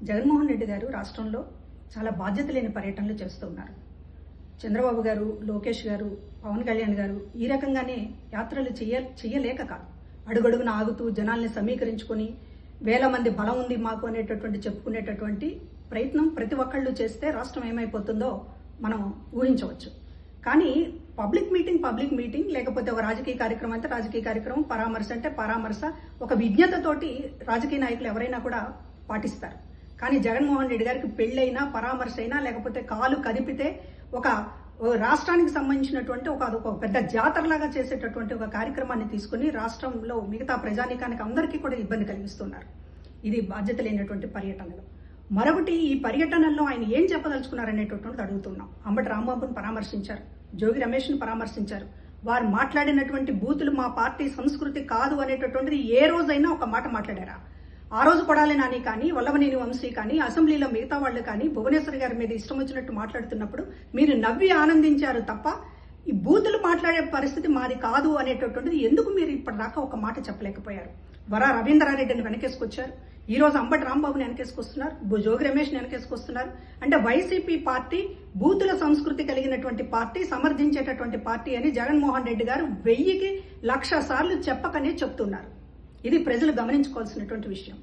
జగన్మోహన్ రెడ్డి గారు రాష్ట్రంలో చాలా బాధ్యత లేని పర్యటనలు చేస్తున్నారు. చంద్రబాబు గారు, లోకేష్ గారు, పవన్ కళ్యాణ్ గారు ఈ రకంగానే యాత్రలు చేయలేక కాదు, అడుగడుగున ఆగుతూ జనాల్ని సమీకరించుకొని వేల మంది బలం ఉంది మాకు అనేటటువంటి చెప్పుకునేటటువంటి ప్రయత్నం ప్రతి ఒక్కళ్ళు చేస్తే రాష్ట్రం ఏమైపోతుందో మనం ఊహించవచ్చు. కానీ పబ్లిక్ మీటింగ్ లేకపోతే ఒక రాజకీయ కార్యక్రమం అంటే రాజకీయ కార్యక్రమం, పరామర్శ అంటే పరామర్శ, ఒక విజ్ఞతతోటి రాజకీయ నాయకులు ఎవరైనా కూడా పాటిస్తారు. కానీ జగన్మోహన్ రెడ్డి గారికి పెళ్ళైనా, పరామర్శ అయినా, లేకపోతే కాలు కదిపితే ఒక రాష్ట్రానికి సంబంధించినటువంటి ఒక పెద్ద జాతరలాగా చేసేటటువంటి ఒక కార్యక్రమాన్ని తీసుకుని రాష్ట్రంలో మిగతా ప్రజానీకానికి అందరికీ కూడా ఇబ్బంది కలిగిస్తున్నారు. ఇది బాధ్యత లేనటువంటి పర్యటనలు. మరొకటి, ఈ పర్యటనల్లో ఆయన ఏం చెప్పదలుచుకున్నారనేటటువంటిది అడుగుతున్నాం. అంబటి రాంబాబును పరామర్శించారు, జోగి రమేష్ను పరామర్శించారు. వారు మాట్లాడినటువంటి బూతులు మా పార్టీ సంస్కృతి కాదు అనేటటువంటిది ఏ రోజైనా ఒక మాట మాట్లాడారా? ఆ రోజు కొడాలి నాని కానీ, వల్లభనేని వంశీ కానీ, అసెంబ్లీలో మిగతా వాళ్ళు కానీ భువనేశ్వర్ గారి మీద ఇష్టం వచ్చినట్టు మాట్లాడుతున్నప్పుడు మీరు నవ్వి ఆనందించారు తప్ప ఈ బూతులు మాట్లాడే పరిస్థితి మాది కాదు అనేటటువంటిది ఎందుకు మీరు ఇప్పటిదాకా ఒక మాట చెప్పలేకపోయారు? వరా రవీంద్రారెడ్డిని వెనకేసుకొచ్చారు, ఈ రోజు అంబటి రాంబాబుని వెనకేసుకొస్తున్నారు, జోగి రమేష్ని వెనకేసుకొస్తున్నారు. అంటే వైసీపీ పార్టీ బూతుల సంస్కృతి కలిగినటువంటి పార్టీ, సమర్థించేటటువంటి పార్టీ అని జగన్మోహన్ రెడ్డి గారు 1000కి 1,00,000 సార్లు చెప్పకనే చెప్తున్నారు. ఇది ప్రజలు గమనించుకోవాల్సినటువంటి విషయం.